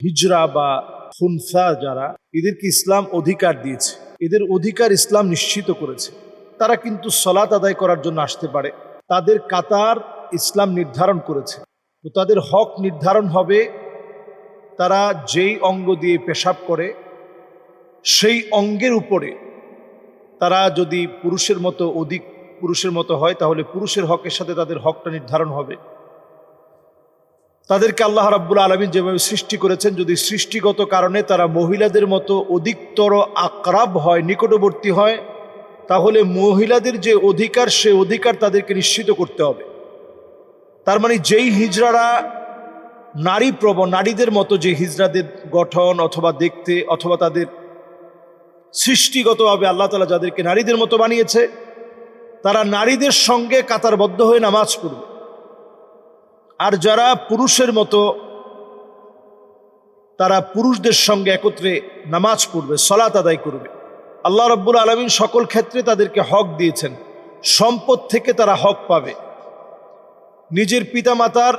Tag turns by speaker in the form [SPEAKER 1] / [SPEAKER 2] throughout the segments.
[SPEAKER 1] হিজরা বা খুনসা যারা, এদেরকে ইসলাম অধিকার দিয়েছে, এদের অধিকার ইসলাম নিশ্চিত করেছে। তারা কিন্তু সালাত আদায় করার জন্য আসতে পারে, তাদের কাতার ইসলাম নির্ধারণ করেছে। তো তাদের হক নির্ধারণ হবে, তারা যেই অঙ্গ দিয়ে পেশাব করে সেই অঙ্গের উপরে তারা যদি পুরুষের মতো হয় তাহলে পুরুষের হকের সাথে তাদের হকটা নির্ধারণ হবে। তাদেরকে আল্লাহ রাব্বুল আলামিন যেভাবে সৃষ্টি করেছেন, যদি সৃষ্টিগত কারণে তারা মহিলাদের মতো অধিকতর আকরাব হয়, নিকটবর্তী হয়, তাহলে মহিলাদের যে অধিকার সে অধিকার তাদেরকে নিশ্চিত করতে হবে। তার মানে যেই হিজড়ারা নারীদের মতো, যে হিজড়াদের গঠন অথবা দেখতে অথবা তাদের সৃষ্টিগতভাবে আল্লাহ তাআলা যাদেরকে নারীদের মতো বানিয়েছে, তারা নারীদের সঙ্গে কাতারবদ্ধ হয়ে নামাজ পড়বে। আর যারা পুরুষের মতো, তারা পুরুষদের সঙ্গে একত্রে নামাজ পড়বে, সালাত আদায় করবে। আল্লাহ রাব্বুল আলামিন সকল ক্ষেত্রে তাদেরকে হক দিয়েছেন। সম্পদ থেকে তারা হক পাবে, নিজের পিতামাতার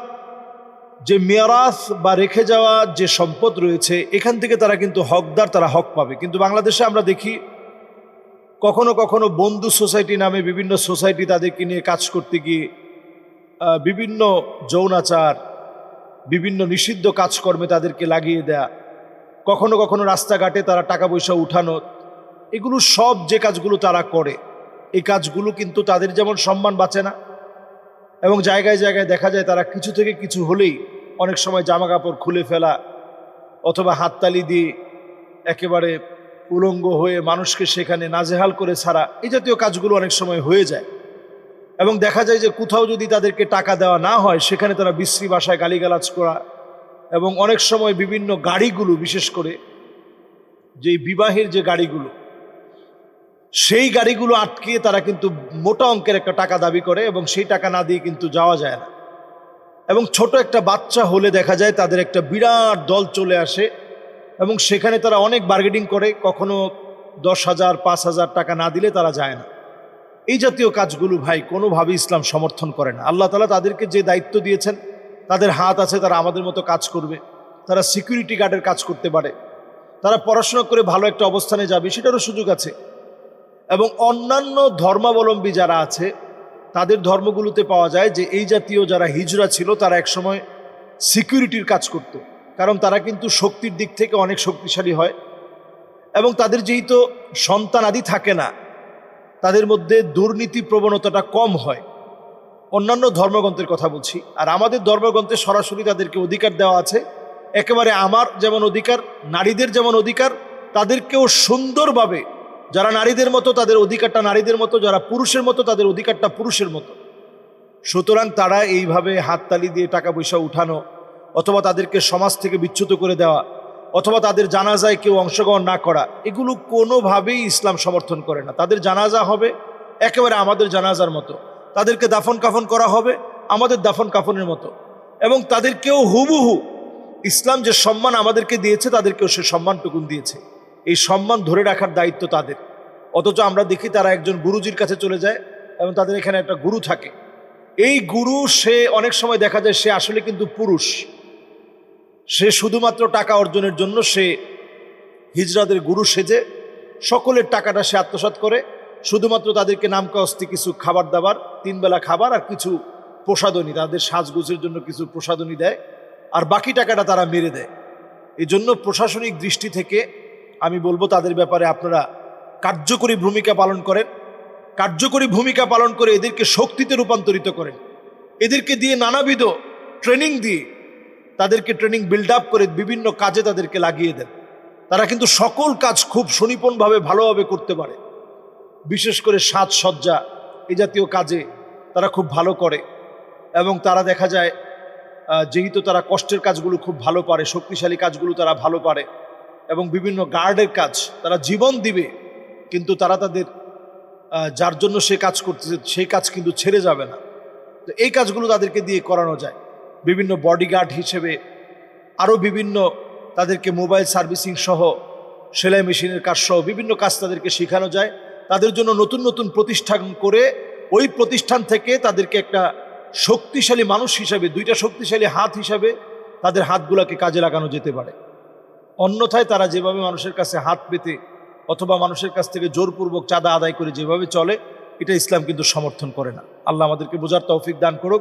[SPEAKER 1] যে মিরাস বা রেখে যাওয়া যে সম্পদ রয়েছে এখান থেকে তারা কিন্তু হকদার, তারা হক পাবে। কিন্তু বাংলাদেশে আমরা দেখি কখনো কখনো বন্ধু সোসাইটি নামে বিভিন্ন সোসাইটি তাদেরকে নিয়ে কাজ করতে গিয়ে বিভিন্ন যৌনাচার, বিভিন্ন নিষিদ্ধ কাজকর্মে তাদেরকে লাগিয়ে দেয়া, কখনো কখনো রাস্তাঘাটে তারা টাকা পয়সা উঠানো, এগুলো সব যে কাজগুলো তারা করে, এই কাজগুলো কিন্তু তাদের যেমন সম্মান বাঁচে না, এবং জায়গায় জায়গায় দেখা যায় তারা কিছু থেকে কিছু হলেই অনেক সময় জামা কাপড় খুলে ফেলা অথবা হাততালি দিয়ে একেবারে উলঙ্গ হয়ে মানুষকে সেখানে নাজেহাল করে ছাড়া, এই জাতীয় কাজগুলো অনেক সময় হয়ে যায়। এবং দেখা যায় যে কোথাও যদি তাদেরকে টাকা দেওয়া না হয় সেখানে তারা বিশ্রী ভাষায় গালিগালাজ করা, এবং অনেক সময় বিভিন্ন গাড়িগুলো, বিশেষ করে যে বিবাহের যে গাড়িগুলো, সেই গাড়িগুলো আটকিয়ে তারা কিন্তু মোটা অঙ্কের একটা টাকা দাবি করে এবং সেই টাকা না দিয়ে কিন্তু যাওয়া যায় না। এবং ছোট একটা বাচ্চা হলে দেখা যায় তাদের একটা বিরাট দল চলে আসে এবং সেখানে তারা অনেক বার্গেনিং করে, কখনো 10,000 5,000 টাকা না দিলে তারা যায় না। এই জাতীয় কাজগুলো ভাই কোনোভাবেই ইসলাম সমর্থন করে না। আল্লাহ তাআলা তাদেরকে যে দায়িত্ব দিয়েছেন, তাদের হাত আছে, তারা আমাদের মতো কাজ করবে, তারা সিকিউরিটি গার্ডের কাজ করতে পারে, তারা পড়াশোনা করে ভালো একটা অবস্থানে যাবে, সেটারও সুযোগ আছে। এবং অন্যান্য ধর্মাবলম্বী যারা আছে তাদের ধর্মগুলোতে পাওয়া যায় যে এই জাতীয় যারা হিজড়া ছিল তারা একসময় সিকিউরিটির কাজ করত, কারণ তারা কিন্তু শক্তির দিক থেকে অনেক শক্তিশালী হয় এবং তাদের যেহেতু সন্তান আদি থাকে না, তাদের মধ্যে দুর্নীতি প্রবণতাটা কম হয়। অন্যান্য ধর্মগ্রন্থের কথা বলছি, আর আমাদের ধর্মগ্রন্থে সরাসরি তাদেরকে অধিকার দেওয়া আছে। একেবারে আমার যেমন অধিকার, নারীদের যেমন অধিকার, তাদেরকেও সুন্দরভাবে, যারা নারীদের মতো তাদের অধিকারটা নারীদের মতো, যারা পুরুষের মতো তাদের অধিকারটা পুরুষের মতো। সুতরাং তারা এইভাবে হাততালি দিয়ে টাকা পয়সা উঠানো অথবা তাদেরকে সমাজ থেকে বিচ্যুত করে দেওয়া অথবা তাদের জানাজায় কেউ অংশগ্রহণ না করা, এগুলো কোনোভাবেই ইসলাম সমর্থন করে না। তাদের জানাজা হবে একেবারে আমাদের জানাজার মতো, তাদেরকে দাফন কাফন করা হবে আমাদের দাফন কাফনের মতো, এবং তাদেরকেও হুবহু ইসলাম যে সম্মান আমাদেরকে দিয়েছে তাদেরকেও সে সম্মানটুকুন দিয়েছে। এই সম্মান ধরে রাখার দায়িত্ব তাদের। অথচ আমরা দেখি তারা একজন গুরুজির কাছে চলে যায় এবং তাদের এখানে একটা গুরু থাকে। এই গুরু, সে অনেক সময় দেখা যায় সে আসলে কিন্তু পুরুষ, সে শুধুমাত্র টাকা অর্জনের জন্য সে হিজড়াদের গুরু সেজে সকলের টাকাটা সে আত্মসাৎ করে, শুধুমাত্র তাদেরকে নামকাস্তি কিছু খাবার দাবার, 3 বেলা খাবার আর কিছু প্রসাদনী, তাদের সাজগোজের জন্য কিছু প্রসাদনী দেয়, আর বাকি টাকাটা তারা মেরে দেয়। এই জন্য প্রশাসনিক দৃষ্টি থেকে আমি বলবো তাদের ব্যাপারে আপনারা কার্যকরী ভূমিকা পালন করেন, কার্যকরী ভূমিকা পালন করে এদেরকে শক্তিতে রূপান্তরিত করেন, এদেরকে দিয়ে নানাবিধ ট্রেনিং দিয়ে তাদেরকে ট্রেনিং বিল্ড আপ করে বিভিন্ন কাজে তাদেরকে লাগিয়ে দেন। তারা কিন্তু সকল কাজ খুব সুনিপুণভাবে ভালোভাবে করতে পারে, বিশেষ করে সাজসজ্জা এই জাতীয় কাজে তারা খুব ভালো করে। এবং তারা দেখা যায় যেহেতু তারা কষ্টের কাজগুলো খুব ভালো পারে, শক্তিশালী কাজগুলো তারা ভালো পারে, এবং বিভিন্ন গার্ডের কাজ তারা জীবন দিবে, কিন্তু তারা তাদের যার জন্য সে কাজ করতেছে সেই কাজ কিন্তু ছেড়ে যাবে না। তো এই কাজগুলো তাদেরকে দিয়ে করানো যায়। বিভিন্ন বডিগার্ড হিসেবে আরও বিভিন্ন তাদেরকে মোবাইল সার্ভিসিং সহ, সেলাই মেশিনের কাজ সহ বিভিন্ন কাজ তাদেরকে শেখানো যায়। তাদের জন্য নতুন নতুন প্রতিষ্ঠান করে ওই প্রতিষ্ঠান থেকে তাদেরকে একটা শক্তিশালী মানুষ হিসাবে, 2টা শক্তিশালী হাত হিসাবে তাদের হাতগুলোকে কাজে লাগানো যেতে পারে। অন্যথায় তারা যেভাবে মানুষের কাছে হাত পেতে অথবা মানুষের কাছ থেকে জোরপূর্বক চাঁদা আদায় করে যেভাবে চলে, এটা ইসলাম কিন্তু সমর্থন করে না। আল্লাহ আমাদেরকে বোঝার তৌফিক দান করুক।